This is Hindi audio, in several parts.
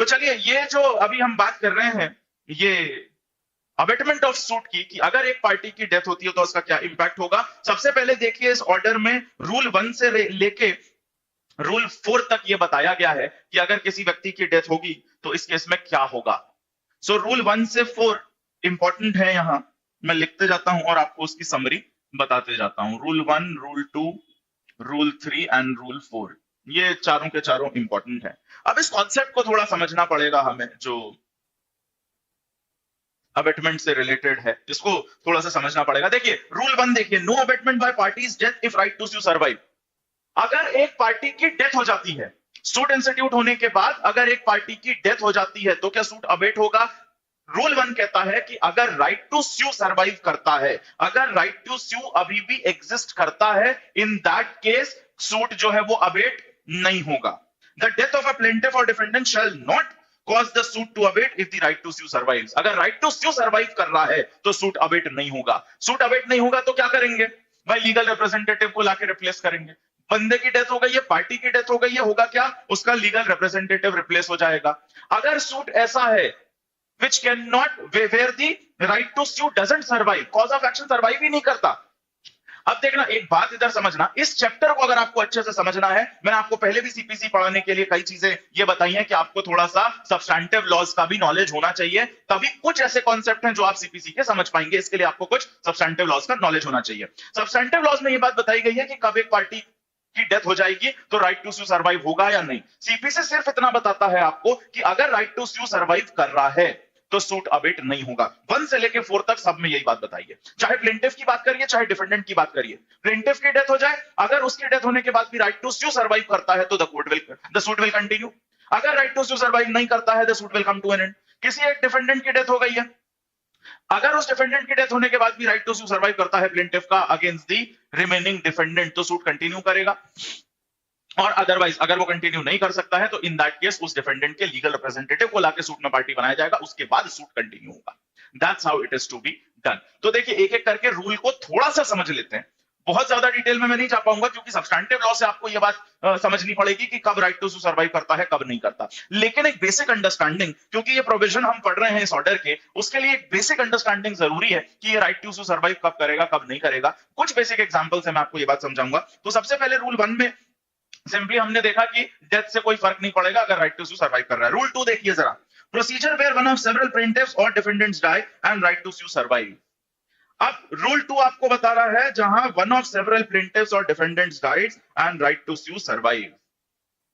चलिए ये जो अभी हम बात कर रहे हैं ये अबेटमेंट ऑफ सूट की, कि अगर एक पार्टी की डेथ होती है तो उसका क्या इंपैक्ट होगा। सबसे पहले देखिए इस ऑर्डर में रूल 1 से लेके रूल 4 तक ये बताया गया है कि अगर किसी व्यक्ति की डेथ होगी तो इस केस में क्या होगा। सो रूल 1 से 4 इंपॉर्टेंट है, यहां मैं लिखते जाता हूं और आपको उसकी समरी बताते जाता हूं। Rule 1, rule 2, rule 3 and rule 4, ये चारों के चारों इंपॉर्टेंट है। अब इस कॉन्सेप्ट को थोड़ा समझना पड़ेगा हमें, जो अबेटमेंट से रिलेटेड है, इसको थोड़ा सा समझना पड़ेगा। देखिए रूल 1 देखिए, no abatement by parties death if right to sue survive. अगर एक पार्टी की डेथ हो जाती है, सूट इंस्टीट्यूट होने के बाद अगर एक पार्टी की डेथ हो जाती है तो क्या सूट अबेट होगा। रूल 1 कहता है कि अगर राइट टू स्यू सर्वाइव करता है, अगर राइट टू स्यू अभी भी एग्जिस्ट करता है, इन दैट केस सूट जो है वो अबेट नहीं होगा। The death of a plaintiff or defendant shall not cause the suit to abate if the right to sue survives। अगर right to sue survive कर रहा है तो सूट अबेट नहीं होगा। सूट अबेट नहीं होगा तो क्या करेंगे भाई, लीगल रिप्रेजेंटेटिव को लाके रिप्लेस करेंगे। बंदे की डेथ हो गई है, पार्टी की डेथ हो गई है, होगा क्या, उसका लीगल रिप्रेजेंटेटिव रिप्लेस हो जाएगा। अगर सूट ऐसा है which cannot where the right to sue doesn't survive, cause of action survive ही नहीं करता। अब देखना एक बात इधर समझना, इस चैप्टर को अगर आपको अच्छे से समझना है, मैंने आपको पहले भी सीपीसी पढ़ाने के लिए कई चीजें ये बताई हैं कि आपको थोड़ा सा सब्सटैंटिव लॉज का भी नॉलेज होना चाहिए, तभी कुछ ऐसे कॉन्सेप्ट हैं जो आप सीपीसी के समझ पाएंगे। इसके लिए आपको कुछ सब्सटैंटिव लॉज का नॉलेज होना चाहिए। सब्सटैंटिव लॉज में ये बात बताई गई है कि कब एक पार्टी की डेथ हो जाएगी तो राइट टू स्यू सर्वाइव होगा या नहीं। सीपीसी सिर्फ इतना बताता है आपको कि अगर राइट टू स्यू सर्वाइव कर रहा है तो सूट अबेट नहीं होगा। 1 से लेके 4 तक सब में यही बात बताई है, चाहे प्लेंटिफ की बात करिए चाहे डिफेंडेंट की बात करिए। प्लेंटिफ की डेथ हो जाए, अगर उसकी डेथ होने के बाद भी राइट टू स्यू सर्वाइव करता है तो द सूट विल कंटिन्यू। अगर राइट टू स्यू सर्वाइव नहीं करता है the suit will come to an end. किसी एक डिफेंडेंट की डेथ हो गई है, अगर उस डिफेंडेंट की डेथ होने के बाद भी राइट टू स्यू सर्वाइव करता है प्लेंटिफ का अगेंस्ट दी रिमेनिंग डिफेंडेंट तो सूट कंटिन्यू करेगा। और अदरवाइज अगर वो कंटिन्यू नहीं कर सकता है तो इन दैट केस उस डिफेंडेंट के लीगल रिप्रेजेंटेटिव को लाके सूट में पार्टी बनाया जाएगा, उसके बाद सूट कंटिन्यू होगा। That's how it is to be done. तो देखिए एक एक करके रूल को थोड़ा सा समझ लेते हैं। बहुत ज्यादा डिटेल में मैं नहीं जा पाऊंगा क्योंकि सब्सटैंटिव लॉ से आपको ये बात समझनी पड़ेगी कि कब राइट टू सर्वाइव करता है कब नहीं करता। लेकिन एक बेसिक अंडरस्टैंडिंग, क्योंकि ये प्रोविजन हम पढ़ रहे हैं इस ऑर्डर के, उसके लिए एक बेसिक अंडरस्टैंडिंग जरूरी है कि ये राइट टू सर्वाइव कब करेगा कब नहीं करेगा। कुछ बेसिक एग्जांपल से मैं आपको ये बात समझाऊंगा। तो सबसे पहले रूल 1 में सिंपली हमने देखा कि डेथ से कोई फर्क नहीं पड़ेगा अगर राइट टू स्यू सर्वाइव कर रहा है। रूल 2 देखिए जरा, procedure where one of several plaintiffs और defendants die and right to sue survive. अब रूल 2 आपको बता रहा है जहां वन ऑफ सेवरल प्लेंटिफ्स और defendants died and right to sue survive,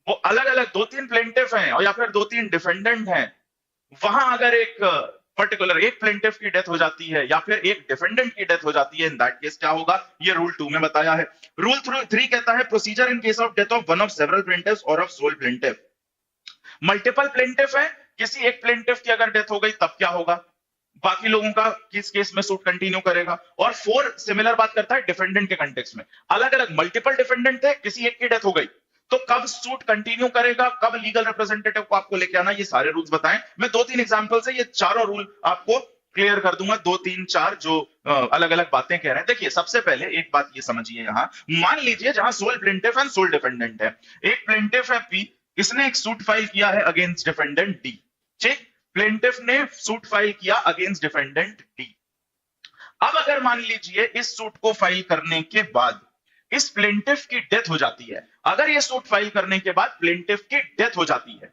वो अलग अलग 2-3 प्लेंटिफ हैं और या फिर 2-3 डिफेंडेंट हैं, वहां अगर एक पर्टिकुलर एक प्लेंटिफ की डेथ हो जाती है या फिर एक डिफेंडेंट की डेथ हो जाती है, इन दैट केस क्या होगा, ये रूल 2 में बताया है। रूल 3 कहता है procedure in case of death of one of several plaintiffs or of sole plaintiff. Multiple plaintiff है, किसी एक प्लेंटिफ की अगर डेथ हो गई तब क्या होगा, बाकी लोगों का किस केस में सूट कंटिन्यू करेगा। और 4 सिमिलर बात करता है डिफेंडेंट के कंटेक्स्ट में, अलग अलग मल्टीपल डिफेंडेंट थे, किसी एक की डेथ हो गई तो कब सूट कंटिन्यू करेगा, कब लीगल रिप्रेजेंटेटिव को आपको लेके आना, ये सारे रूल्स बताएं। मैं 2-3 एग्जांपल से ये चारों रूल आपको क्लियर कर दूंगा, 2-3-4 जो अलग अलग बातें कह रहे हैं। देखिए सबसे पहले एक बात ये समझिए, यहां मान लीजिए जहां sole plaintiff and sole defendant है, एक प्लेंटिफ है पी, इसने एक सूट फाइल किया है अगेंस्ट डिफेंडेंट डी। ठीक, प्लेंटिफ ने सूट फाइल किया अगेंस्ट डिफेंडेंट डी। अब अगर मान लीजिए इस सूट को फाइल करने के बाद इस प्लेंटिफ की डेथ हो जाती है, अगर ये सूट फाइल करने के बाद प्लेंटिफ की डेथ हो जाती है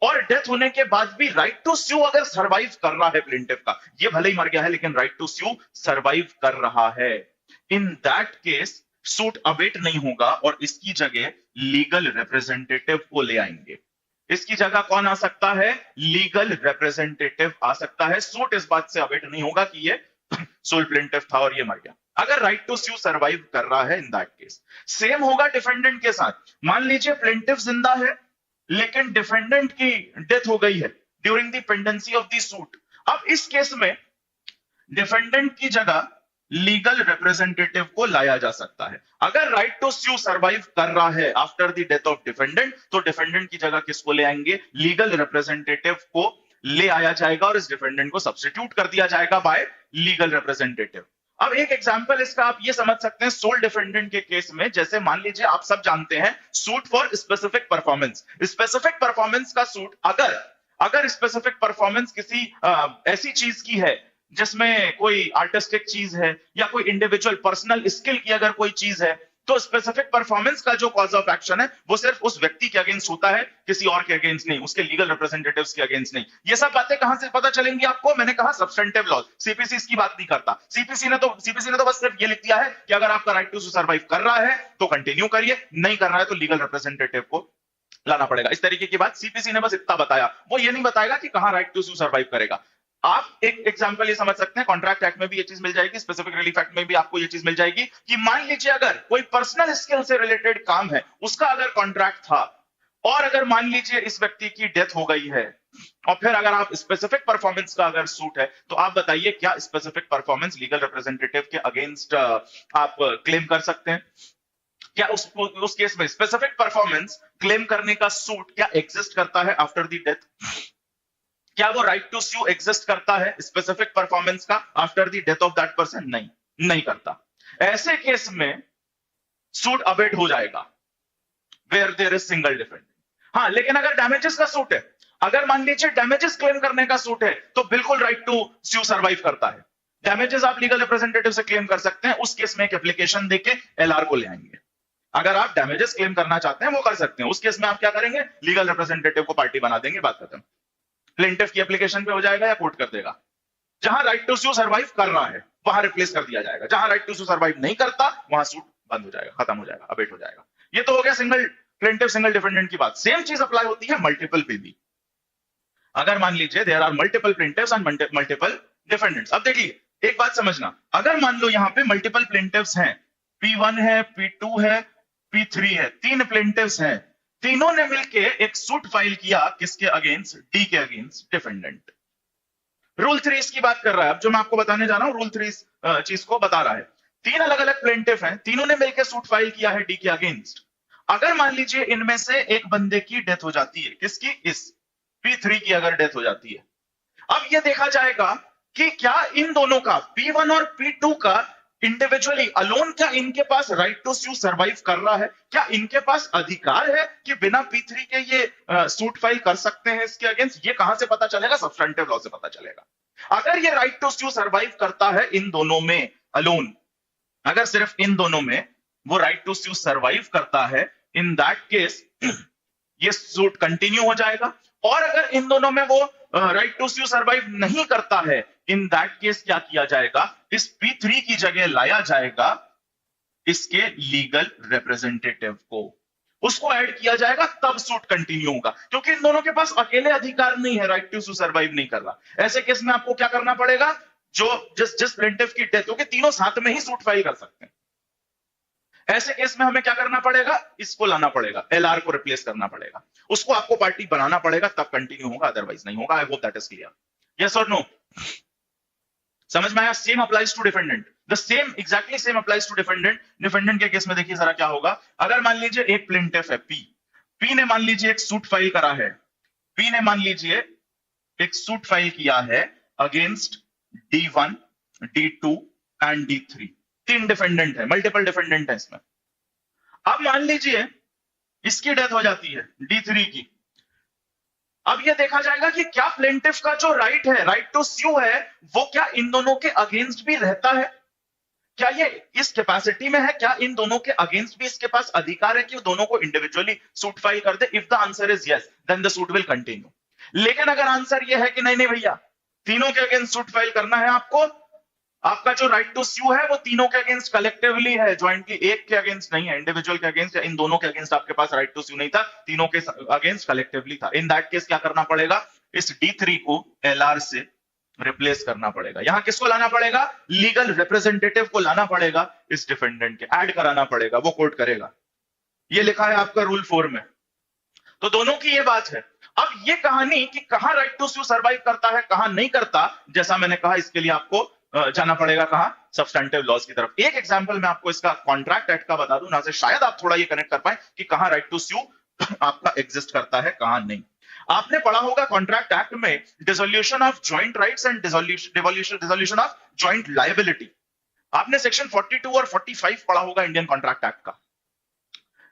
और डेथ होने के बाद भी राइट टू स्यू अगर सर्वाइव कर रहा है प्लेंटिफ का, ये भले ही मर गया है लेकिन राइट टू स्यू सर्वाइव कर रहा है, इन दैट केस सूट अबेट नहीं होगा और इसकी जगह लीगल रिप्रेजेंटेटिव को ले आएंगे। इसकी जगह कौन आ सकता है, लीगल रिप्रेजेंटेटिव आ सकता है। सूट इस बात से अबेट नहीं होगा कि ये सोल प्लेंटिफ था और ये मर गया, अगर राइट टू स्यू सर्वाइव कर रहा है इन दैट केस। सेम होगा डिफेंडेंट के साथ, मान लीजिए प्लेंटिफ जिंदा है लेकिन डिफेंडेंट की डेथ हो गई है during the pendency of the suit. अब इस केस में डिफेंडेंट की जगह लीगल रिप्रेजेंटेटिव को लाया जा सकता है। अगर राइट टू स्यू सर्वाइव कर रहा है after the death of defendant तो डिफेंडेंट की जगह किसको ले आएंगे, लीगल रिप्रेजेंटेटिव को ले आया जाएगा और इस डिफेंडेंट को सब्स्टिट्यूट कर दिया जाएगा बाय लीगल रिप्रेजेंटेटिव। अब एक एग्जांपल इसका आप ये समझ सकते हैं सोल डिफेंडेंट के केस में, जैसे मान लीजिए आप सब जानते हैं suit for specific performance, specific performance का सूट अगर अगर स्पेसिफिक परफॉर्मेंस किसी ऐसी चीज की है जिसमें कोई आर्टिस्टिक चीज है या कोई इंडिविजुअल पर्सनल स्किल की अगर कोई चीज है, तो स्पेसिफिक परफॉर्मेंस का जो कॉज ऑफ एक्शन है वो सिर्फ उस व्यक्ति के अगेंस्ट होता है, किसी और के अगेंस्ट नहीं, उसके लीगल रिप्रेजेंटेटिव्स के अगेंस्ट नहीं। ये सब बातें कहां से पता चलेंगी आपको? मैंने कहा सब्सटेंटिव लॉ। सीपीसी इसकी बात नहीं करता। सीपीसी ने तो बस सिर्फ ये लिख दिया है कि अगर आपका राइट टू सर्वाइव कर रहा है तो कंटिन्यू करिए, नहीं कर रहा है तो लीगल रिप्रेजेंटेटिव को लाना पड़ेगा। इस तरीके की बात सीपीसी ने बस इतना बताया। वो ये नहीं बताएगा कि कहां राइट टू सू सर्वाइव करेगा। आप एक एग्जांपल ये समझ सकते हैं, कॉन्ट्रैक्ट एक्ट में भी ये चीज मिल जाएगी, स्पेसिफिक रिलीफ एक्ट में भी आपको ये चीज मिल जाएगी कि मान लीजिए अगर कोई पर्सनल स्किल से रिलेटेड काम है, उसका अगर कॉन्ट्रैक्ट था, और अगर मान लीजिए इस व्यक्ति की डेथ हो गई है, और फिर अगर आप स्पेसिफिक परफॉर्मेंस का अगर सूट है, तो आप बताइए क्या स्पेसिफिक परफॉर्मेंस लीगल रिप्रेजेंटेटिव के अगेंस्ट आप क्लेम कर सकते हैं? क्या उस केस में स्पेसिफिक परफॉर्मेंस क्लेम करने का सूट क्या एग्जिस्ट करता है आफ्टर द डेथ? क्या वो राइट टू स्यू एग्जिस्ट करता है स्पेसिफिक परफॉर्मेंस का after the death of that person? नहीं, नहीं करता। ऐसे केस में सूट अबेट हो जाएगा where there is single defendant. हाँ, लेकिन अगर डैमेजेस का सूट है, अगर मान लीजिए डैमेजेस क्लेम करने का सूट है, तो बिल्कुल राइट टू स्यू सर्वाइव करता है। डैमेजेस आप लीगल रिप्रेजेंटेटिव से क्लेम कर सकते हैं। उस केस में एक एप्लीकेशन देके एलआर को ले आएंगे। अगर आप डैमेजेस क्लेम करना चाहते हैं वो कर सकते हैं। उस केस में आप क्या करेंगे? लीगल रिप्रेजेंटेटिव को पार्टी बना देंगे, बात खत्म। प्लेंटिफ की एप्लीकेशन पे हो जाएगा या कोर्ट कर देगा। जहां राइट टू सू सर्वाइव कर रहा है वहां रिप्लेस कर दिया जाएगा, जहां राइट टू सू सर्वाइव नहीं करता वहां सूट बंद हो जाएगा, खत्म हो जाएगा, अबेट हो जाएगा। ये तो हो गया सिंगल प्लेंटिफ सिंगल डिफेंडेंट की बात। सेम चीज अप्लाई होती है मल्टीपल पे भी। अगर मान लीजिए there are multiple plaintiffs and multiple defendants. अब देखिए एक बात समझना, अगर मान लो यहां पे मल्टीपल प्लेंटिफ्स हैं, P1 है, P2 है, P3 है, 3 प्लेंटिफ्स हैं, तीनों ने मिलके एक सूट फाइल किया किसके अगेंस्ट? डी के अगेंस्ट डिफेंडेंट। रूल 3 इसकी बात कर रहा है। अब जो मैं आपको बताने जा रहा हूं रूल 3 चीज को बता रहा है। 3 अलग अलग प्लेंटिफ हैं, तीनों ने मिलकर सूट फाइल किया है डी के अगेंस्ट। अगर मान लीजिए इनमें से एक बंदे की डेथ हो जाती है, किसकी? इस P3 की अगर डेथ हो जाती है, अब यह देखा जाएगा कि क्या इन दोनों का P1 और P2 का इंडिविजुअली अलोन क्या इनके पास राइट टू स्यू सर्वाइव कर रहा है? क्या इनके पास अधिकार है कि बिना P3 के ये सूट फाइल कर सकते हैं इसके अगेंस्ट? ये कहां से पता चलेगा? सब्सटेंटिव लॉ से पता चलेगा। अगर ये राइट टू स्यू सर्वाइव करता है इन दोनों में अलोन, अगर सिर्फ इन दोनों में वो राइट टू स्यू सर्वाइव करता है, इन दैट केस ये सूट कंटिन्यू हो जाएगा। और अगर इन दोनों में वो राइट टू स्यू सर्वाइव नहीं करता है, इन दैट केस क्या किया जाएगा? इस P3 की जगह लाया जाएगा इसके लीगल रिप्रेजेंटेटिव को, उसको ऐड किया जाएगा, तब सूट कंटिन्यू होगा। क्योंकि इन दोनों के पास अकेले अधिकार नहीं है, राइट टू स्यू सर्वाइव नहीं कर रहा। ऐसे केस में आपको क्या करना पड़ेगा? जो जिस प्लेंटिफ की डेथ होगी, तीनों साथ में ही सूट फाइल कर सकते हैं। ऐसे केस में हमें क्या करना पड़ेगा? इसको लाना पड़ेगा, एलआर को रिप्लेस करना पड़ेगा, उसको आपको पार्टी बनाना पड़ेगा, तब कंटिन्यू होगा, अदरवाइज नहीं होगा। I hope that is clear. Yes और नो? समझ में आया? Same applies to defendant, the same exactly same applies to defendant. Defendant के केस में देखिए जरा क्या होगा। अगर मान लीजिए एक प्लेंटिफ है पी ने मान लीजिए एक सूट फाइल करा है, पी ने मान लीजिए एक सूट फाइल किया है against D1, D2 and D3। 3 defendant है, मल्टीपल डिफेंडेंट है इसमें। अब मान लीजिए इसकी डेथ हो जाती है D3 की। अब यह देखा जाएगा कि क्या प्लेंटिफ का जो राइट है, राइट टू स्यू है, वो क्या इन दोनों के अगेंस्ट भी रहता है? क्या ये इस कैपेसिटी में है? क्या इन दोनों के अगेंस्ट भी इसके पास अधिकार है कि वो दोनों को इंडिविजुअली सूट फाइल कर दे? If the answer is yes, then the suit will continue. लेकिन अगर आंसर ये है कि नहीं नहीं भैया, तीनों के अगेंस्ट सूट फाइल करना है आपको, आपका जो राइट टू स्यू है वो तीनों के अगेंस्ट कलेक्टिवली है, ज्वाइंटली, एक के अगेंस्ट नहीं है, इंडिविजुअल के अगेंस्ट या इन दोनों के अगेंस्ट आपके पास राइट टू स्यू नहीं था, तीनों के अगेंस्ट कलेक्टिवली था। इन दैट केस क्या करना पड़ेगा? इस D3 को LR से रिप्लेस करना पड़ेगा। यहां किसको लाना पड़ेगा? लीगल रिप्रेजेंटेटिव को लाना पड़ेगा, इस डिफेंडेंट के ऐड कराना पड़ेगा, वो कोर्ट करेगा। ये लिखा है आपका रूल 4 में। तो दोनों की ये बात है। अब ये कहानी कि कहां राइट टू स्यू सर्वाइव करता है, कहां नहीं करता, जैसा मैंने कहा इसके लिए आपको जाना पड़ेगा कहां? सब्सटेंटिव लॉज की तरफ। एक एग्जांपल मैं आपको इसका कॉन्ट्रैक्ट एक्ट का बता दूं ना, से शायद आप थोड़ा ये कनेक्ट कर पाए कि कहां राइट टू स्यू आपका एग्जिस्ट करता है, कहां नहीं। आपने पढ़ा होगा कॉन्ट्रैक्ट एक्ट में dissolution of joint rights and dissolution of joint liability. आपने सेक्शन 42 और 45 पढ़ा होगा इंडियन कॉन्ट्रैक्ट एक्ट का।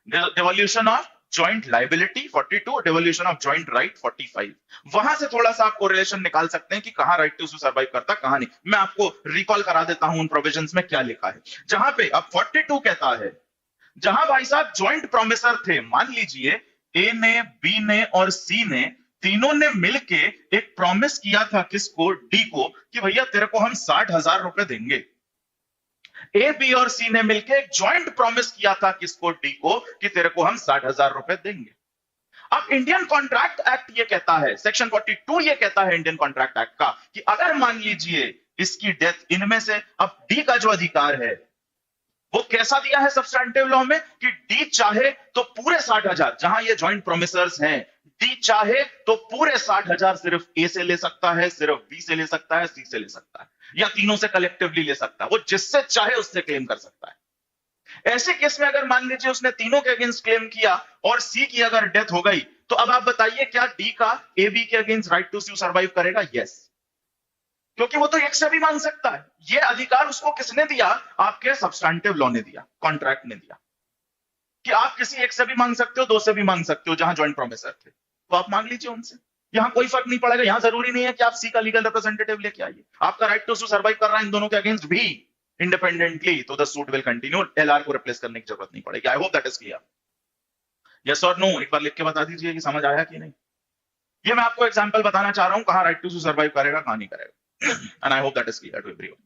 Devolution of joint liability 42, devolution of joint right 45। वहां से थोड़ा सा आप कोरिलेशन निकाल सकते हैं कि कहां राइट टू सर्वाइव करता, कहां नहीं। मैं आपको रिकॉल करा देता हूं उन प्रोविजंस में क्या लिखा है। जहां पे अब 42 कहता है, जहां भाई साहब जॉइंट प्रोमिसर थे, मान लीजिए ए ने, बी ने और सी ने, तीनों ने मिलके एक प्रॉमिस किया था किसको, डी को, कि भैया तेरे को हम 60,000 रुपए देंगे। ए, बी और सी ने मिलकर एक ज्वाइंट प्रॉमिस किया था किसको, डी को, कि तेरे को हम 60,000 रुपए देंगे। अब इंडियन कॉन्ट्रैक्ट एक्ट ये कहता है, सेक्शन 42 ये कहता है इंडियन कॉन्ट्रैक्ट एक्ट का, कि अगर मान लीजिए इसकी डेथ, इनमें से अब डी का जो अधिकार है वो कैसा दिया है सब्सटैंटिव लॉ में, कि डी चाहे तो पूरे 60,000, जहां ये ज्वाइंट प्रोमिसर्स हैं, डी चाहे तो पूरे 60,000 सिर्फ ए से ले सकता है, सिर्फ बी से ले सकता है, सी से ले सकता है, या तीनों से कलेक्टिवली ले सकता है। वो जिससे चाहे उससे क्लेम कर सकता है। ऐसे केस में अगर मान लीजिए उसने तीनों के अगेंस्ट क्लेम किया और सी की अगर डेथ हो गई, तो अब आप बताइए क्या डी का ए बी के against right to sue survive करेगा? यस, क्योंकि वो तो एक से भी मांग सकता है। ये अधिकार उसको किसने दिया? आपके सब्सटैंटिव लॉ ने दिया, कॉन्ट्रैक्ट ने दिया, कि आप किसी एक से भी मांग सकते हो, दो से भी मांग सकते हो, जहां ज्वाइंट प्रोमिसर थे, तो आप मांग लीजिए उनसे। यहां कोई फर्क नहीं पड़ेगा। यहां जरूरी नहीं है कि आप सी का लीगल रिप्रेजेंटेटिव लेके आइए। आपका राइट टू सर्वाइव कर रहा है इन दोनों के अगेंस्ट भी इंडिपेंडेंटली, तो the suit will continue. LR को रिप्लेस करने की जरूरत नहीं पड़ेगी। आई hope that is clear. Yes और नो एक बार लिख के बता दीजिए कि समझ आया कि नहीं। ये मैं आपको एग्जांपल बताना चाह रहा हूं, कहां राइट टू सर्वाइव करेगा, कहां नहीं करेगा। And I hope that is clear to everyone.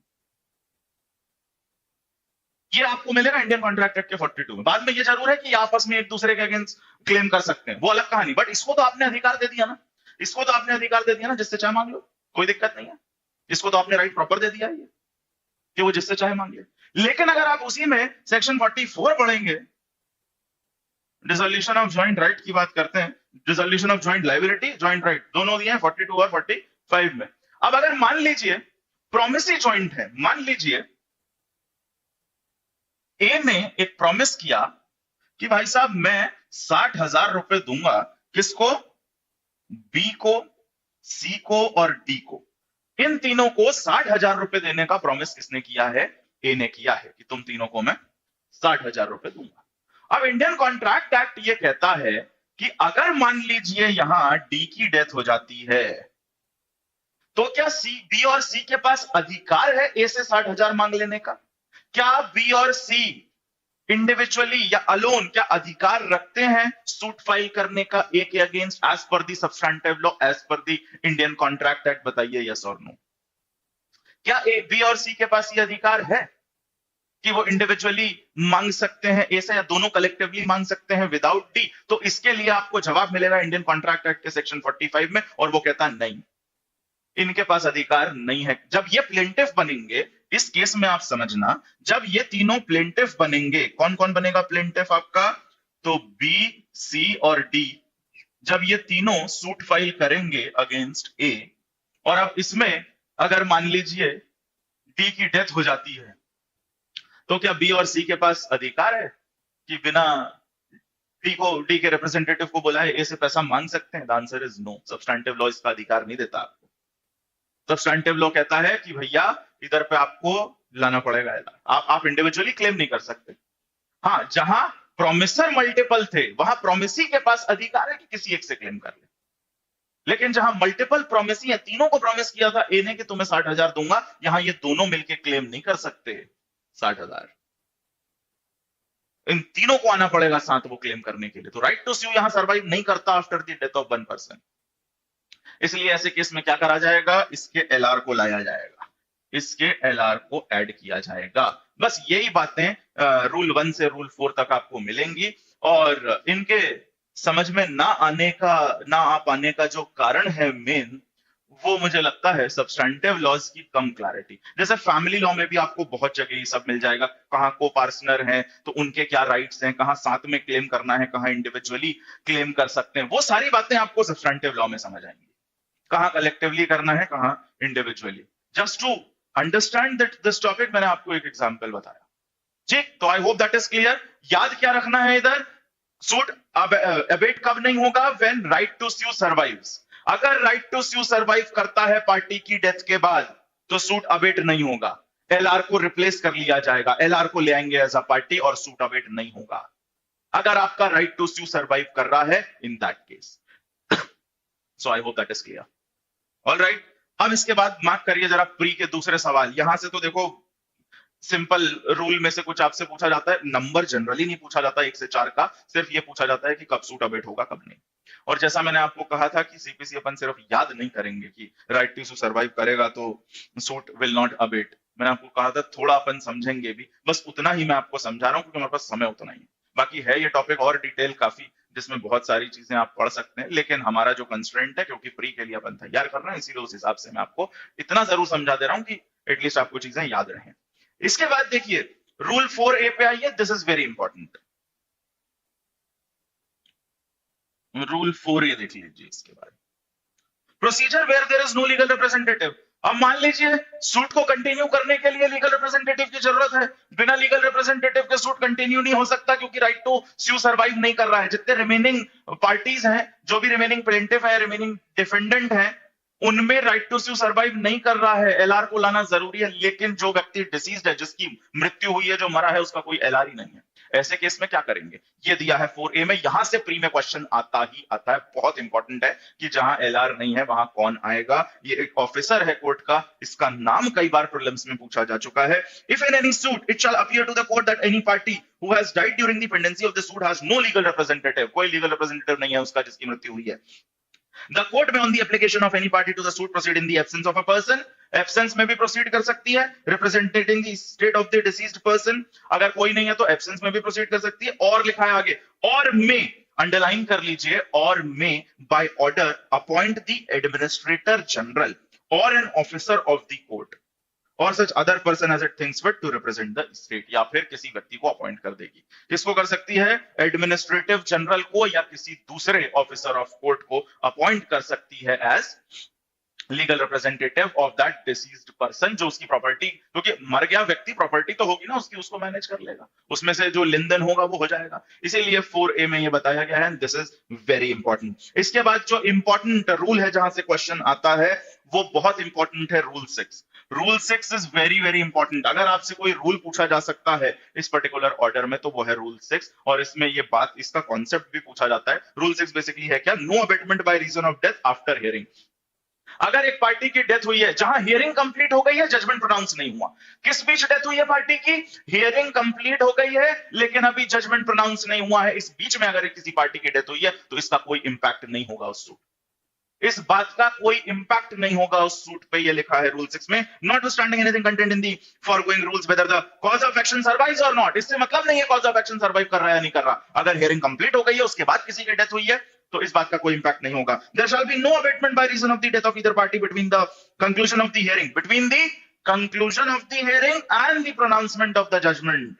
ये आपको मिलेगा इंडियन कॉन्ट्रैक्ट एक्ट के 42 में। बाद में ये जरूर है कि आपस में एक दूसरे के अगेंस्ट क्लेम कर सकते हैं, वो अलग कहानी। बट इसको तो आपने अधिकार दे दिया ना, इसको तो आपने अधिकार दे दिया ना, जिससे चाहे मांग लो, कोई दिक्कत नहीं है। इसको तो आपने राइट प्रॉपर दे दिया है कि वो जिससे चाहे मांग ले। लेकिन अगर आप उसी में सेक्शन 44 पढ़ेंगे, डिसोल्यूशन ऑफ जॉइंट राइट की बात करते हैं, dissolution of joint liability, joint right दोनों दिए हैं 42 और 45 में। अब अगर मान लीजिए प्रोमिसी जॉइंट है, मान लीजिए ए ने एक प्रॉमिस किया कि भाई साहब मैं 60,000 रुपए दूंगा, किसको? बी को, सी को और डी को। इन तीनों को 60,000 रुपए देने का प्रॉमिस किसने किया है? ए ने किया है, कि तुम तीनों को मैं 60,000 रुपए दूंगा। अब इंडियन कॉन्ट्रैक्ट एक्ट ये कहता है कि अगर मान लीजिए यहां डी की डेथ हो जाती है, तो क्या सी, बी और सी के पास अधिकार है ए से 60,000 मांग लेने का? क्या बी और सी इंडिविजुअली या अलोन क्या अधिकार रखते हैं सूट फाइल करने का ए के अगेंस्ट एज पर दी सब्सटैंटिव लॉ, एज पर दी इंडियन कॉन्ट्रैक्ट एक्ट? बताइए यस और नो। क्या ए, बी और सी के पास ये अधिकार है कि वो इंडिविजुअली मांग सकते हैं ए से, या दोनों कलेक्टिवली मांग सकते हैं विदाउट डी? तो इसके लिए आपको जवाब मिलेगा इंडियन कॉन्ट्रैक्ट एक्ट के सेक्शन 45 में, और वो कहता नहीं, इनके पास अधिकार नहीं है। जब ये प्लेंटिफ बनेंगे, इस केस में आप समझना, जब ये तीनों प्लेंटिफ बनेंगे, कौन कौन बनेगा प्लेंटिफ आपका? तो बी, सी और डी, जब ये तीनों सूट फाइल करेंगे अगेंस्ट ए, और अब इसमें अगर मान लीजिए डी की डेथ हो जाती है, तो क्या बी और सी के पास अधिकार है कि बिना डी के रिप्रेजेंटेटिव को बुलाए ए से पैसा मांग सकते हैं? The answer is no. Substantive law इसका अधिकार नहीं देता आपको। सब्सटैंटिव लॉ कहता है कि भैया इधर पे आपको लाना पड़ेगा, आप इंडिविजुअली क्लेम नहीं कर सकते। हाँ, जहां प्रोमिसर मल्टीपल थे, वहां प्रोमिसी के पास अधिकार है कि किसी एक से क्लेम कर ले। लेकिन जहां मल्टीपल प्रोमिसी है, तीनों को प्रॉमिस किया था ए ने कि तुम्हें 60,000 दूंगा, यहां ये दोनों मिलकर क्लेम नहीं कर सकते 60,000। इन तीनों को आना पड़ेगा साथ वो क्लेम करने के लिए। तो राइट टू स्यू यहां सर्वाइव नहीं करता after the death of one person. इसलिए ऐसे केस में क्या करा जाएगा? इसके एलआर को लाया जाएगा, इसके एलआर को ऐड किया जाएगा। बस यही बातें रूल 1 से रूल 4 तक आपको मिलेंगी, और इनके समझ में ना आ पाने का जो कारण है मेन, वो मुझे लगता है सब्सटैंटिव लॉज की कम क्लैरिटी। जैसे फैमिली लॉ में भी आपको बहुत जगह ये सब मिल जाएगा, कहां को पार्टनर हैं तो उनके क्या राइट्स हैं, कहां साथ में क्लेम करना है, कहां इंडिविजुअली क्लेम कर सकते हैं, वो सारी बातें आपको सब्सटैंटिव लॉ में समझ आएंगी। कहां कलेक्टिवली करना है, कहां individually. Just to understand that this topic, मैंने आपको एक एग्जांपल बताया। ठीक, तो I hope that is clear. याद क्या रखना है इधर? सूट अबेट कब नहीं होगा? When right to sue survives. अगर राइट टू स्यू सर्वाइव करता है पार्टी की डेथ के बाद, तो सूट अबेट नहीं होगा, एलआर को रिप्लेस कर लिया जाएगा, एलआर को ले आएंगे एज अ पार्टी और सूट अबेट नहीं होगा। अगर आपका राइट टू स्यू सर्वाइव कर रहा है इन that case. So I hope that is clear. Alright, अब इसके बाद मार्क करिए जरा प्री के दूसरे सवाल। यहां से तो देखो सिंपल रूल में से कुछ आपसे पूछा जाता है, नंबर जनरली नहीं पूछा जाता 1 से 4 का, सिर्फ ये पूछा जाता है कि कब सूट अबेट होगा कब नहीं। और जैसा मैंने आपको कहा था कि सीपीसी अपन सिर्फ याद नहीं करेंगे कि राइट टू सर्वाइव करेगा तो सूट विल नॉट अबेट, मैंने आपको कहा था थोड़ा अपन समझेंगे भी, बस उतना ही मैं आपको समझा रहा हूं क्योंकि मेरे पास समय उतना ही है। बाकी है ये टॉपिक और डिटेल काफी, जिसमें बहुत सारी चीजें आप पढ़ सकते हैं, लेकिन हमारा जो कंस्ट्रेंट है क्योंकि प्री के लिए अपन तैयार कर रहे हैं, इसीलिए उस हिसाब से मैं आपको इतना जरूर समझा दे रहा हूं कि एटलीस्ट आपको चीजें याद रहें। इसके बाद देखिए रूल 4A पे आइए, this is very important. Rule 4A देख लीजिए इसके बाद, procedure where there is no legal representative. अब मान लीजिए सूट को कंटिन्यू करने के लिए लीगल रिप्रेजेंटेटिव की जरूरत है, बिना लीगल रिप्रेजेंटेटिव के सूट कंटिन्यू नहीं हो सकता क्योंकि राइट टू स्यू सर्वाइव नहीं कर रहा है। जितने रिमेनिंग पार्टीज हैं, जो भी रिमेनिंग प्लेंटिफ है, रिमेनिंग डिफेंडेंट है, उनमें राइट टू स्यू सर्वाइव नहीं कर रहा है, एलआर को लाना जरूरी है। लेकिन जो व्यक्ति डिसीज्ड है, जिसकी मृत्यु हुई है, जो मरा है, उसका कोई एलआर ही नहीं है, ऐसे केस में क्या करेंगे? ये दिया है 4A में, यहां से प्री में क्वेश्चन आता ही आता है। बहुत इंपॉर्टेंट है कि जहां एलआर नहीं है वहां कौन आएगा। ये एक ऑफिसर है कोर्ट का, इसका नाम कई बार प्रीलिम्स में पूछा जा चुका है। If in any suit it shall appear to the court that any party who has died during the pendency of the suit has no legal representative, कोई लीगल रिप्रेजेंटेटिव नहीं है उसका जिसकी मृत्यु हुई है। The court may on the application of any party to the suit proceed in the absence of a person, absence में भी प्रोसीड कर सकती है, representing the state of the deceased person, अगर कोई नहीं है तो एब्सेंस में भी प्रोसीड कर सकती है। और लिखा है आगे, और मे, अंडरलाइन कर लीजिए, और may by order appoint the administrator general or an officer of the court or such other person as it thinks fit to represent the state, या फिर किसी व्यक्ति को अपॉइंट कर देगी। किसको कर सकती है? एडमिनिस्ट्रेटिव जनरल को या किसी दूसरे ऑफिसर ऑफ कोर्ट को अपॉइंट कर सकती है as legal representative of that deceased person, जो उसकी प्रॉपर्टी, क्योंकि मर गया व्यक्ति, प्रॉपर्टी तो होगी ना उसकी, उसको मैनेज कर लेगा, उसमें से जो लेन देन होगा वो हो जाएगा। इसीलिए 4A में ये बताया गया है, दिस इज वेरी इंपॉर्टेंट। इसके बाद जो इंपॉर्टेंट रूल है जहां से क्वेश्चन आता है वो बहुत इंपॉर्टेंट है, rule 6। Rule 6 is very very important. अगर आपसे कोई रूल पूछा जा सकता है इस पर्टिकुलर ऑर्डर में तो वो है रूल 6, और इसमें ये बात, इसका कॉन्सेप्ट भी पूछा जाता है। रूल 6 बेसिकली है क्या? No abatement by reason of death after hearing. अगर एक पार्टी की डेथ हुई है, जहां हियरिंग कंप्लीट हो गई है, जजमेंट प्रोनाउंस नहीं हुआ, किस बीच डेथ हुई है पार्टी की? हियरिंग कंप्लीट हो गई है लेकिन अभी जजमेंट प्रोनाउंस नहीं हुआ है, इस बीच में अगर किसी पार्टी की डेथ हुई है तो इसका कोई इंपैक्ट नहीं होगा उस सूट, इस बात का कोई इंपैक्ट नहीं होगा उस सूट पे। ये लिखा है रूल 6 में, notwithstanding anything content in the forgoing rules whether the cause of action survives और नॉट। इससे मतलब नहीं है कॉज ऑफ एक्शन सर्वाइव कर रहा है या नहीं कर रहा, अगर हियरिंग कंप्लीट हो गई है उसके बाद किसी की डेथ हुई है तो इस बात का कोई इंपैक्ट नहीं होगा। There shall be no abatement by reason of the death of either party between the conclusion of the hearing, between the conclusion of the hearing and the pronouncement of the judgment,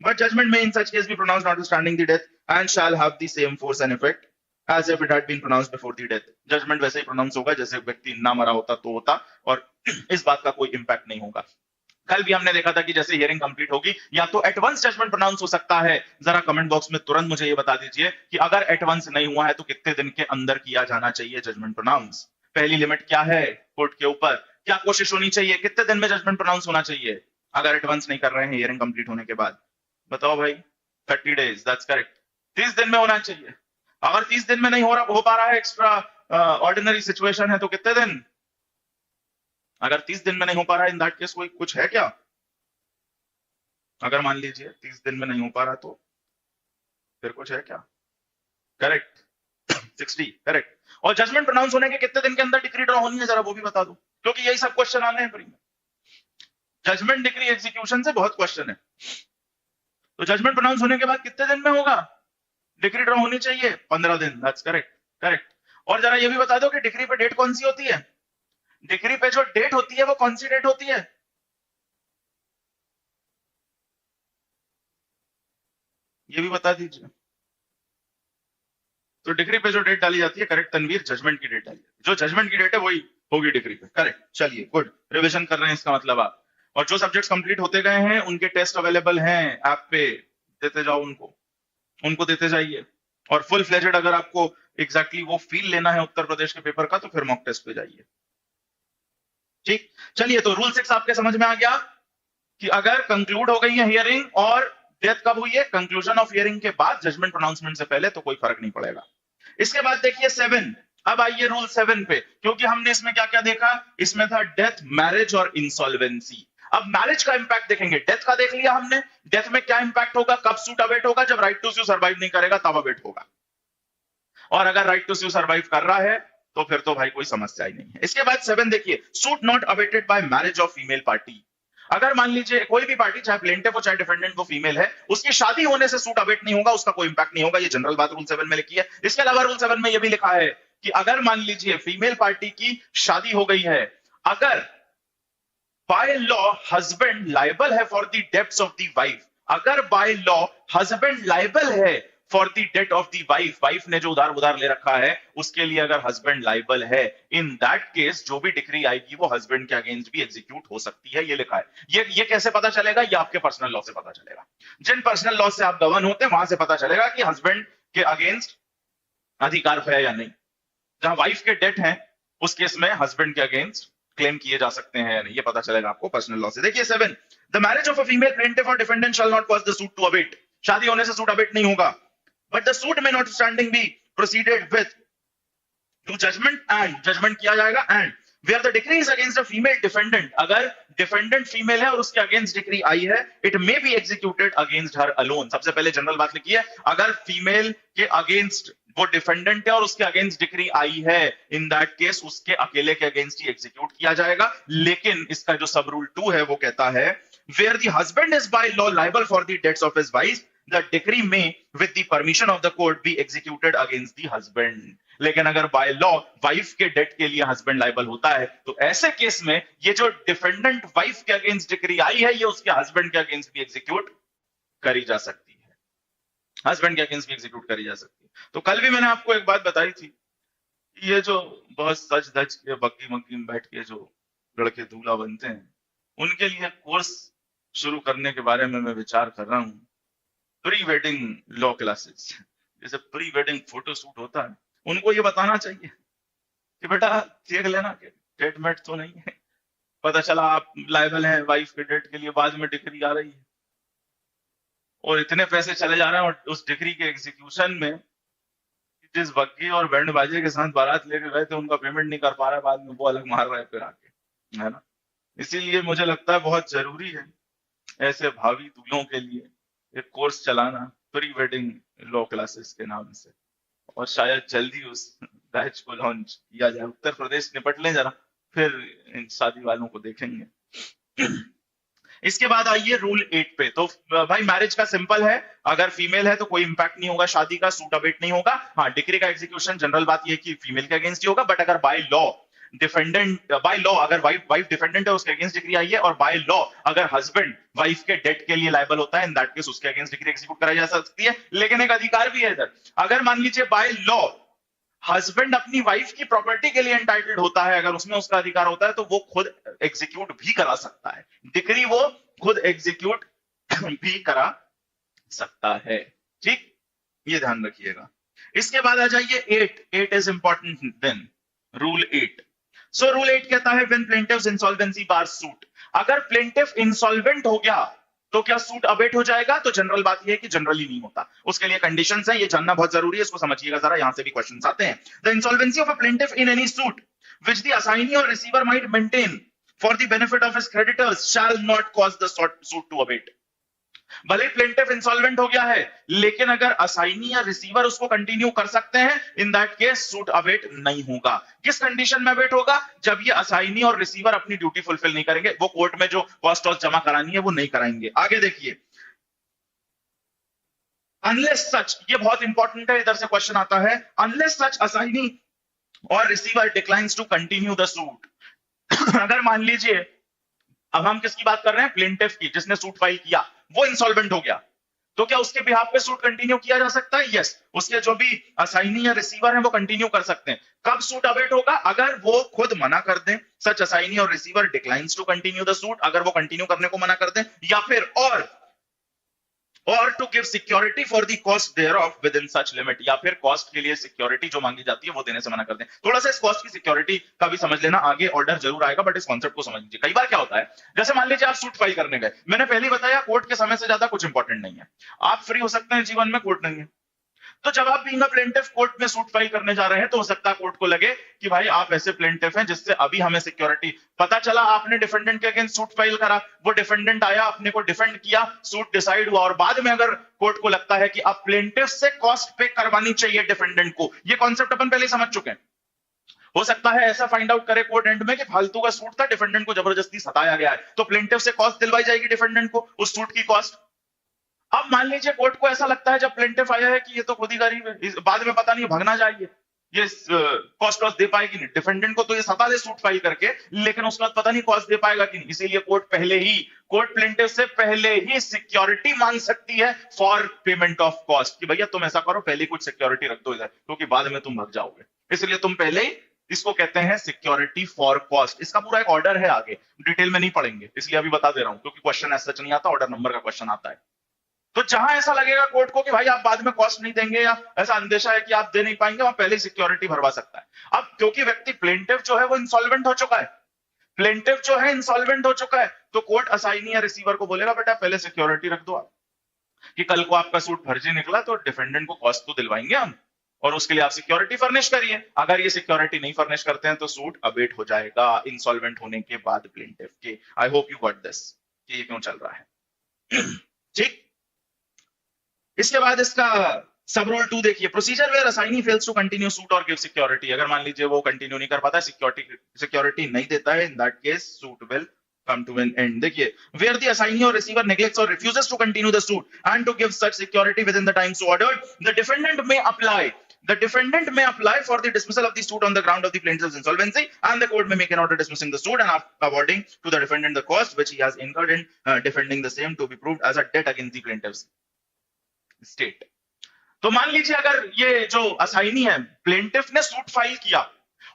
but judgment may in such case be pronounced notwithstanding the death and shall have the same force and effect as if it had been pronounced before the death। Judgment वैसे ही प्रोनाउंस होगा जैसे व्यक्ति ना मरा होता तो होता, और इस बात का कोई इंपैक्ट नहीं होगा। कल भी हमने देखा था कि जैसे हियरिंग कंप्लीट होगी या तो एट वंस जजमेंट प्रोनाउंस हो सकता है। जरा कमेंट बॉक्स में तुरंत मुझे ये बता दीजिए कि अगर एट वंस नहीं हुआ है तो कितने दिन के अंदर किया जाना चाहिए जजमेंट प्रोनाउंस? पहली लिमिट क्या है कोर्ट के ऊपर? क्या कोशिश होनी चाहिए? कितने दिन में जजमेंट प्रोनाउंस होना चाहिए अगर एट वंस नहीं कर रहे हैं हियरिंग कंप्लीट होने के बाद? बताओ भाई। 30 days, दैट्स करेक्ट। 30 दिन में होना चाहिए। अगर 30 दिन में नहीं हो पा रहा है, एक्स्ट्रा ऑर्डिनरी सिचुएशन है, तो कितने दिन? अगर 30 दिन में नहीं हो पा रहा है, इन दैट केस कोई कुछ है क्या? अगर मान लीजिए 30 दिन में नहीं हो पा रहा तो फिर कुछ है क्या? Correct, 60 correct. और जजमेंट प्रोनाउंस होने के कितने दिन के अंदर डिक्री ड्रॉ होनी है, जरा वो भी बता दो, क्योंकि यही सब क्वेश्चन आने हैं प्री में। जजमेंट डिक्री एग्जीक्यूशन से बहुत क्वेश्चन है। तो जजमेंट प्रोनाउंस होने के बाद कितने दिन में होगा डिक्री ड्रॉ होनी चाहिए? 15 दिन, दैट्स करेक्ट करेक्ट। और जरा ये भी बता दो कि डिक्री पे डेट कौन सी होती है? डिक्री पे जो डेट होती है वो कौन सी डेट होती है? ये भी बता दीजिए। तो डिक्री पे जो डेट डाली जाती है, करेक्ट तनवीर, जजमेंट की डेट डाली जाती है, जो जजमेंट की डेट है वही होगी डिक्री पे, करेक्ट। चलिए गुड, रिविजन कर रहे हैं इसका मतलब आप। और जो सब्जेक्ट्स कंप्लीट होते गए हैं उनके टेस्ट अवेलेबल हैं ऐप पे, देते जाओ उनको देते जाइए। और फुल फ्लेजेड अगर आपको एग्जैक्टली वो फील लेना है उत्तर प्रदेश के पेपर का तो फिर मॉक टेस्ट पे जाइए। ठीक, चलिए तो रूल 6 आपके समझ में आ गया कि अगर कंक्लूड हो गई है हियरिंग और डेथ कब हुई है? कंक्लूजन ऑफ हियरिंग के बाद, जजमेंट प्रोनाउंसमेंट से पहले तो कोई फर्क नहीं पड़ेगा। इसके बाद देखिए 7, अब आइए रूल 7 पे, क्योंकि हमने इसमें क्या क्या देखा, इसमें था डेथ, मैरिज और इंसॉल्वेंसी। अब मैरिज का इंपैक्ट देखेंगे, डेथ का देख लिया हमने, डेथ में क्या इंपैक्ट होगा, कब सूट अवेट होगा, जब राइट टू स्यू सर्वाइव नहीं करेगा तब अवेट होगा, और अगर राइट टू स्यू सर्वाइव कर रहा है तो फिर तो भाई कोई समस्या ही नहीं है। इसके बाद 7 देखिए, suit not awaited bye marriage of female party. अगर मान लीजिए कोई भी पार्टी, चाहे प्लेंटिफ हो चाहे डिफेंडेंट, वो फीमेल है, उसकी शादी होने से सूट अवेट नहीं होगा, उसका कोई इंपैक्ट नहीं होगा, ये जनरल बात रूल 7 में लिखी है। इसके अलावा रूल 7 में यह भी लिखा है कि अगर मान लीजिए फीमेल पार्टी की शादी हो गई है, अगर बाय लॉ हस्बैंड लायबल है for the debts of the wife, अगर बाय लॉ हस्बैंड लायबल है for the debt of the wife, wife ने जो उधार ले रखा है उसके लिए अगर हस्बैंड लायबल है, इन दैट केस जो भी डिक्री आएगी वो हस्बैंड के अगेंस्ट भी एग्जीक्यूट हो सकती है, ये लिखा है। ये कैसे पता चलेगा? ये आपके पर्सनल लॉ से पता चलेगा। जिन पर्सनल लॉ से आप गवर्न होते हैं वहां से पता चलेगा कि हस्बैंड के अगेंस्ट अधिकार है या नहीं। जहां वाइफ के डेट है उस केस में हस्बैंड के अगेंस्ट क्लेम किए जा सकते हैं या नहीं, ये पता चलेगा आपको पर्सनल लॉ से। देखिए 7, the marriage of a female plaintiff or defendant shall not cause the suit to abate. शादी होने से सूट अवेट नहीं होगा, but the suit may not standing be proceeded with to judgment, and judgment किया जाएगा, and where the decree is against a female defendant, अगर डिफेंडेंट फीमेल है और उसके अगेंस्ट डिक्री आई है, it may be executed against her alone. सबसे पहले जनरल बात लिखी है, अगर फीमेल के अगेंस्ट वो डिफेंडेंट है और उसके अगेंस्ट डिक्री आई है, इन दैट केस उसके अकेले के अगेंस्ट ही एग्जीक्यूट किया जाएगा। लेकिन इसका जो सब रूल 2 है वो कहता है, where the husband is by law liable for the debts of his wife, the decree may with the permission of the court be executed against the husband। लेकिन अगर बाय लॉ वाइफ के डेट के लिए हस्बैंड लायबल होता है तो ऐसे केस में ये जो डिफेंडेंट वाइफ के अगेंस्ट डिक्री आई है ये उसके हस्बैंड के अगेंस्ट भी एग्जीक्यूट करी जा सकती है, हस्बैंड के अगेंस्ट भी एग्जीक्यूट करी जा सकती है। तो कल भी मैंने आपको एक बात बताई थी, ये जो बहुत सच धज के बग्गी मग्गी में बैठ के जो लड़के दूल्हा बनते हैं, उनके लिए कोर्स शुरू करने के बारे में मैं विचार कर रहा हूँ। प्री वेडिंग लॉ क्लासेस, जैसे प्री वेडिंग फोटो शूट होता है, उनको ये बताना चाहिए कि बेटा देख लेना कि डेट मेट तो नहीं है, पता चला आप लायबल हैं वाइफ के डेट के लिए, बाद में डिक्री आ रही है और इतने पैसे चले जा रहे हैं, और उस डिक्री के एग्जीक्यूशन में जिस बग्गी और बैंड बाजे के साथ बारात लेके गए थे उनका पेमेंट नहीं कर पा रहा है, बाद में वो अलग मार रहा है फिर आके, है ना। इसीलिए मुझे लगता है बहुत जरूरी है ऐसे भावी दूल्हों के लिए एक कोर्स चलाना प्री वेडिंग लॉ क्लासेस के नाम से, और शायद जल्दी उस बैच को लॉन्च किया जाए। उत्तर प्रदेश निपट लें जरा, फिर इन शादी वालों को देखेंगे। इसके बाद आइए रूल 8 पे। तो भाई मैरिज का सिंपल है, अगर फीमेल है तो कोई इंपैक्ट नहीं होगा शादी का, सूट अवेट नहीं होगा। हाँ, डिक्री का एग्जीक्यूशन जनरल बात यह कि फीमेल के अगेंस्ट ही होगा, बट अगर by law defendant, by law अगर वाइफ डिफेंडेंट है उसके अगेंस्ट डिक्री आई है, और बाय लॉ अगर हस्बैंड वाइफ के डेट के लिए लायबल होता है, इन दैट केस उसके अगेंस्ट डिक्री एग्जीक्यूट कराई जा सकती है। लेकिन एक अधिकार भी है इधर, अगर मान लीजिए बाय लॉ हस्बैंड अपनी वाइफ की प्रॉपर्टी के लिए एंटाइटल्ड होता है, अगर उसमें उसका अधिकार होता है तो वो खुद एग्जीक्यूट भी करा सकता है, डिक्री वो खुद एग्जीक्यूट भी करा सकता है। ठीक, ये ध्यान रखिएगा। इसके बाद आ जाइए 8 is important then rule 8। So rule 8 कहता है when plaintiff's insolvency bar suit, अगर प्लेंटिफ इंसॉल्वेंट हो गया तो क्या सूट अवेट हो जाएगा? तो जनरल बात यह है कि जनरली नहीं होता, उसके लिए कंडीशंस हैं, ये जानना बहुत जरूरी है, इसको समझिएगा जरा, यहां से भी क्वेश्चंस आते हैं। The insolvency of a plaintiff in any suit which the assignee और receiver might maintain for the benefit of his creditors shall not cause the suit to abate. भले प्लेंटिफ इंसॉल्वेंट हो गया है, लेकिन अगर असाइनी या रिसीवर उसको कंटिन्यू कर सकते हैं, इन दैट केस सूट अवेट नहीं होगा। किस कंडीशन में अवेट होगा? जब ये असाइनी और रिसीवर अपनी ड्यूटी फुलफिल नहीं करेंगे, वो कोर्ट में जो कॉस्ट ऑफ जमा करानी है वो नहीं कराएंगे। आगे देखिए, अनलेस सच, ये बहुत इंपॉर्टेंट है, इधर से क्वेश्चन आता है, अनलेस सच असाइनी और receiver declines to continue the suit. अगर मान लीजिए, अब हम किसकी बात कर रहे हैं? प्लेंटिफ की, जिसने सूट फाइल किया, वो इंसॉल्वेंट हो गया, तो क्या उसके बिहाफ पे सूट कंटिन्यू किया जा सकता है? यस, उसके जो भी असाइनी या रिसीवर हैं वो कंटिन्यू कर सकते हैं। कब सूट अवेट होगा? अगर वो खुद मना कर दें, सच असाइनी और receiver declines to continue the suit, अगर वो कंटिन्यू करने को मना कर दें, या फिर और और to give security for the cost thereof within such limit, या फिर कॉस्ट के लिए सिक्योरिटी जो मांगी जाती है वो देने से मना करते हैं। थोड़ा सा इस कॉस्ट की सिक्योरिटी का भी समझ लेना, आगे ऑर्डर जरूर आएगा बट इस कॉन्सेप्ट को समझ लीजिए। कई बार क्या होता है, जैसे मान लीजिए आप सूट फाइल करने गए, मैंने पहले ही बताया कोर्ट के समय से ज्यादा कुछ इंपॉर्टेंट नहीं है, आप फ्री हो सकते हैं जीवन में, कोर्ट नहीं है। तो जब आप बीइंग अ प्लेंटिफ कोर्ट में सूट फाइल करने जा रहे हैं तो हो सकता है कोर्ट को लगे कि भाई आप ऐसे प्लेंटिफ हैं जिससे अभी हमें सिक्योरिटी, पता चला आपने डिफेंडेंट के अगेंस्ट सूट फाइल करा, वो डिफेंडेंट आया, अपने को डिफेंड किया, सूट डिसाइड हुआ, और बाद में अगर कोर्ट को लगता है कि अब प्लेंटिफ से कॉस्ट पे करवानी चाहिए डिफेंडेंट को, ये कॉन्सेप्ट अपन पहले समझ चुके हैं, हो सकता है ऐसा फाइंड आउट करे कोर्ट एंड में कि फालतू का सूट था, डिफेंडेंट को जबरदस्ती सताया गया है, तो प्लेंटिफ से कॉस्ट दिलवाई जाएगी डिफेंडेंट को, उस सूट की कॉस्ट। अब मान लीजिए कोर्ट को ऐसा लगता है जब प्लेंटिफ आया है कि ये तो खुद ही गरीब है, बाद में पता नहीं भगना चाहिए, ये कॉस्ट वॉस्ट दे पाएगी नहीं, डिफेंडेंट को तो ये सता दे सूट फाइल करके, लेकिन उसके बाद पता नहीं कॉस्ट दे पाएगा कि नहीं, इसीलिए कोर्ट प्लेंटिफ से पहले ही सिक्योरिटी मांग सकती है फॉर पेमेंट ऑफ कॉस्ट, कि भैया तुम ऐसा करो पहले कुछ सिक्योरिटी रख दो इधर, क्योंकि बाद में तुम भग जाओगे, इसलिए तुम पहले, इसको कहते हैं सिक्योरिटी फॉर कॉस्ट। इसका पूरा एक ऑर्डर है, आगे डिटेल में नहीं पढ़ेंगे इसलिए अभी बता दे रहा हूं, क्योंकि क्वेश्चन ऐसा नहीं आता, ऑर्डर नंबर का क्वेश्चन आता है। तो जहां ऐसा लगेगा कोर्ट को कि भाई आप बाद में कॉस्ट नहीं देंगे या ऐसा अंदेशा है कि आप दे नहीं पाएंगे, वहां पहले सिक्योरिटी भरवा सकता है। अब क्योंकि व्यक्ति प्लेंटिफ जो है वो इंसॉल्वेंट हो चुका है, प्लेंटिफ जो है इंसॉल्वेंट हो चुका है, तो कोर्ट असाइनी या रिसीवर को बोलेगा बेटा पहले सिक्योरिटी रख दो आप, कि कल को आपका सूट फर्जी निकला तो डिफेंडेंट को कॉस्ट तो दिलवाएंगे हम, और उसके लिए आप सिक्योरिटी फर्निश करिए। अगर ये सिक्योरिटी नहीं फर्निश करते हैं तो सूट अबेट हो जाएगा इंसॉल्वेंट होने के बाद प्लेंटिफ के। I hope you got this कि ये क्यों चल रहा है। ठीक, इसके बाद इसका सब रूल 2 देखिए, procedure where assignee fails to continue suit और गिव सिक्योरिटी। अगर मान लीजिए वो कंटिन्यू नहीं कर पाता, सिक्योरिटी नहीं देता है, इन that case suit will come to an end। देखिए, where the assignee or receiver neglects or refuses to continue the suit and to give such security within the time so ordered, the defendant may apply for the dismissal of the suit on the ground of the plaintiff's insolvency, and the court may make an order dismissing the suit and awarding to the defendant the cost which he has incurred in defending the same to be proved as a debt against the plaintiff's state। तो मान लीजिए अगर ये जो असाइनी है, प्लेंटिफ ने सूट फाइल किया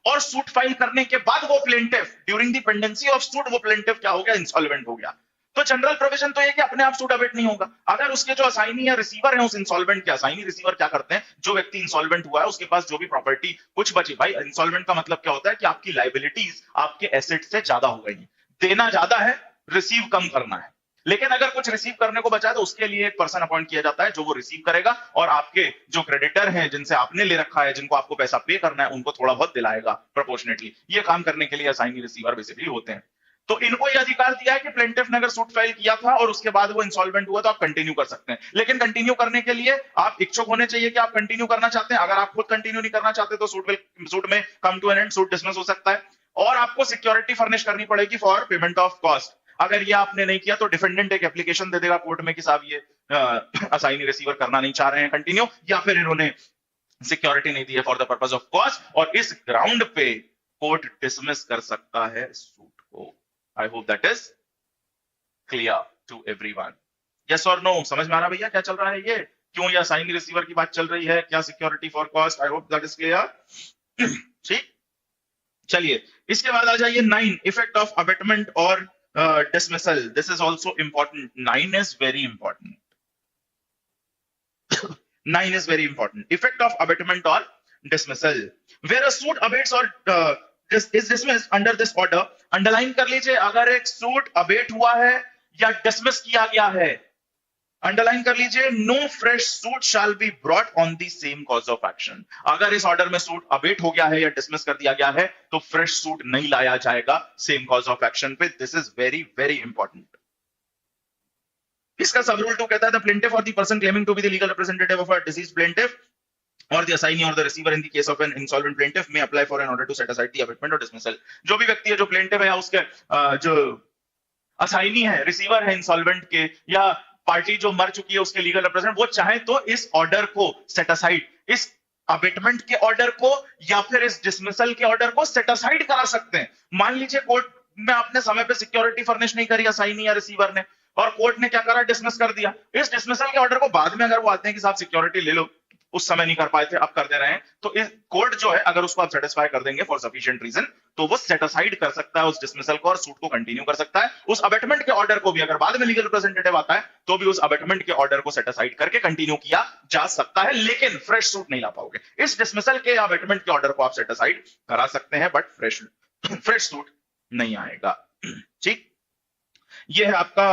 और सूट फाइल करने के बाद वो plaintiff during the pendency of suit, वो प्लेंटिफ क्या हो गया, इंसॉल्वेंट हो गया, तो जनरल प्रोविजन तो ये कि अपने आप सूट अबेट नहीं होगा। अगर उसके जो असाइनी या रिसीवर है उस इंसॉल्वेंट के, असाइनी रिसीवर क्या करते हैं, जो व्यक्ति इंसॉल्वेंट हुआ है उसके पास जो भी प्रॉपर्टी कुछ बची, भाई इंसॉल्वेंट का मतलब क्या होता है कि आपकी लायबिलिटीज आपके एसेट से ज्यादा हो गई, देना ज्यादा है, रिसीव कम करना है, लेकिन अगर कुछ रिसीव करने को बचा तो उसके लिए एक पर्सन अपॉइंट किया जाता है जो वो रिसीव करेगा, और आपके जो क्रेडिटर हैं जिनसे आपने ले रखा है, जिनको आपको पैसा पे करना है, उनको थोड़ा बहुत दिलाएगा प्रोपोर्शनेटली। ये काम करने के लिए असाइनी रिसीवर बेसिकली होते हैं। तो इनको ये अधिकार दिया है कि प्लेंटिफ ने अगर सूट फाइल किया था और उसके बाद वो इंसॉल्वेंट हुआ तो आप कंटिन्यू कर सकते हैं, लेकिन कंटिन्यू करने के लिए आप इच्छुक होने चाहिए कि आप कंटिन्यू करना चाहते हैं। अगर आप खुद कंटिन्यू नहीं करना चाहते तो सूट में come to an end, suit dismiss हो सकता है, और आपको सिक्योरिटी फर्निश करनी पड़ेगी फॉर पेमेंट ऑफ कॉस्ट। अगर ये आपने नहीं किया तो डिफेंडेंट एक एप्लीकेशन दे देगा कोर्ट में कि साहब ये असाइनी रिसीवर करना नहीं चाह रहे हैं कंटिन्यू, या फिर इन्होंने सिक्योरिटी नहीं दी है for the purpose of cost, और इस ग्राउंड पे कोर्ट डिसमिस कर सकता है सूट को। I hope that is clear to everyone. Yes और नो, समझ में आ रहा भैया क्या चल रहा है, ये क्यों ये असाइनी रिसीवर की बात चल रही है, क्या security for cost. I hope that is clear. ठीक, चलिए इसके बाद आ जाइए 9, इफेक्ट ऑफ अबेटमेंट और dismissal। This is also important. 9 is very important. 9 is very important. Effect of abatement or dismissal, where a suit abates or is dismissed under this order। Underline कर लीजिए, अगर एक सूट अबेट हुआ है या डिसमिस किया गया है, अंडरलाइन कर लीजिए, no fresh suit shall be brought on the same cause of action. अगर इस ऑर्डर में सूट अबेट हो गया है या डिसमिस कर दिया गया है तो फ्रेश सूट नहीं लाया जाएगा सेम कॉज ऑफ एक्शन पे। This is very very important. इसका सब रूल 2 कहता है, द प्लेंटिफ और the person claiming to be the legal representative of a deceased plaintiff or the assignee or the receiver in the case of an insolvent plaintiff may apply for an order to set aside the abatement or dismissal। जो भी व्यक्ति है जो प्लेंटिफ है या उसके जो असाइनी है, रिसीवर है इंसॉल्वेंट के, या पार्टी जो मर चुकी है उसके लीगल रिप्रेजेंटेटिव, वो चाहे तो इस ऑर्डर को सेट असाइड, इस अबेटमेंट के ऑर्डर को या फिर इस डिसमिसल के ऑर्डर को सेट असाइड करा सकते हैं। मान लीजिए कोर्ट में आपने समय पे सिक्योरिटी फर्निश नहीं करी असाइनी या रिसीवर ने, और कोर्ट ने क्या करा, डिसमिस कर दिया। इस डिसमिसल के ऑर्डर को बाद में अगर वो आते हैं कि साहब सिक्योरिटी ले लो, उस समय नहीं कर पाए थे, अब कर दे रहे हैं, तो इस कोर्ट जो है अगर उसको आप सेटिस्फाई कर देंगे फॉर सफिशिएंट रीजन, तो वो सेट असाइड कर सकता है उस डिसमिसल को और सूट को कंटिन्यू कर सकता है। उस अबेटमेंट के ऑर्डर को भी अगर बाद में लीगल रिप्रेजेंटेटिव आता है तो भी उस अबेटमेंट के ऑर्डर को सेट असाइड करके कंटिन्यू किया जा सकता है, लेकिन फ्रेश सूट नहीं ला पाओगे। इस डिसमिसल के अबेटमेंट के ऑर्डर को आप सेट असाइड करा सकते हैं, बट फ्रेश सूट नहीं आएगा। ठीक, ये है आपका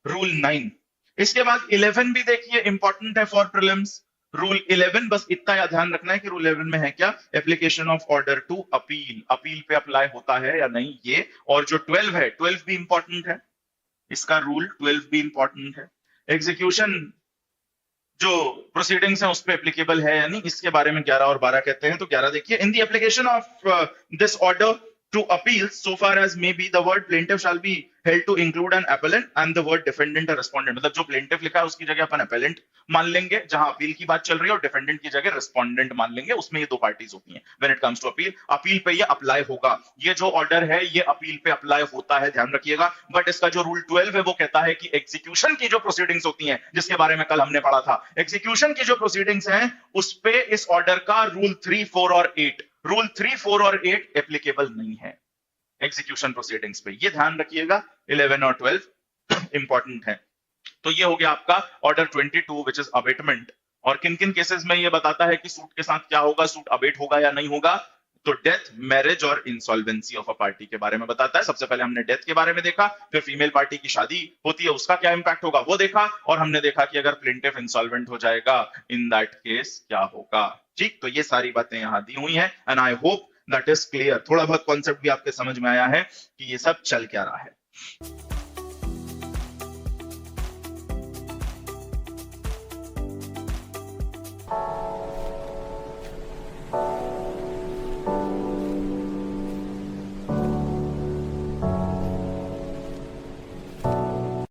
रूल 9। इसके बाद 11 भी देखिए, इंपॉर्टेंट है फॉर प्रीलिम्स। रूल 11, बस इतना याद ध्यान रखना है कि रूल 11 में है क्या, application of order to appeal, appeal पे अप्लाई होता है या नहीं ये। और जो 12 है, 12 भी इंपॉर्टेंट है, इसका रूल 12 भी इंपॉर्टेंट है। एग्जीक्यूशन जो प्रोसीडिंग्स है उस पे एप्लीकेबल है या नहीं, इसके बारे में 11 और 12 कहते हैं। तो 11 देखिए, in the application of this order to appeal so far as may be the word plaintiff shall be held to include an appellant and the word defendant or respondent, मतलब जो plaintiff लिखा है उसकी जगह अपन appellant मान लेंगे जहां अपील की बात चल रही है, और defendant की जगह respondent मान लेंगे, उसमें ये दो पार्टीज होती हैं। when it comes to appeal, appeal पे ये अप्लाई होगा, ये जो ऑर्डर है ये अपील पे अप्लाई होता है, ध्यान रखिएगा। बट इसका जो रूल 12 है वो कहता है कि एग्जीक्यूशन की जो प्रोसीडिंग्स होती हैं, जिसके बारे में कल हमने पढ़ा था, एग्जीक्यूशन की जो प्रोसीडिंग्स हैं उस पे इस ऑर्डर का रूल 3, 4 और 8, रूल 3, 4 और 8 एप्लीकेबल नहीं है एग्जीक्यूशन प्रोसीडिंग्स पे, ये ध्यान रखिएगा। 11 और 12 इंपॉर्टेंट है। तो ये हो गया आपका ऑर्डर 22 विच इज अबेटमेंट। और किन किन केसेस में ये बताता है कि सूट के साथ क्या होगा, सूट अबेट होगा या नहीं होगा। तो डेथ, मैरिज और इंसॉल्वेंसी ऑफ अ पार्टी के बारे में बताता है। सबसे पहले हमने डेथ के बारे में देखा, फिर फीमेल पार्टी की शादी होती है उसका क्या इंपैक्ट होगा वो देखा, और हमने देखा कि अगर प्लेंटिफ इंसॉल्वेंट हो जाएगा इन दैट केस क्या होगा। ठीक, तो ये सारी बातें यहां दी हुई हैं and I hope that is clear. थोड़ा बहुत कॉन्सेप्ट भी आपके समझ में आया है कि ये सब चल क्या रहा है।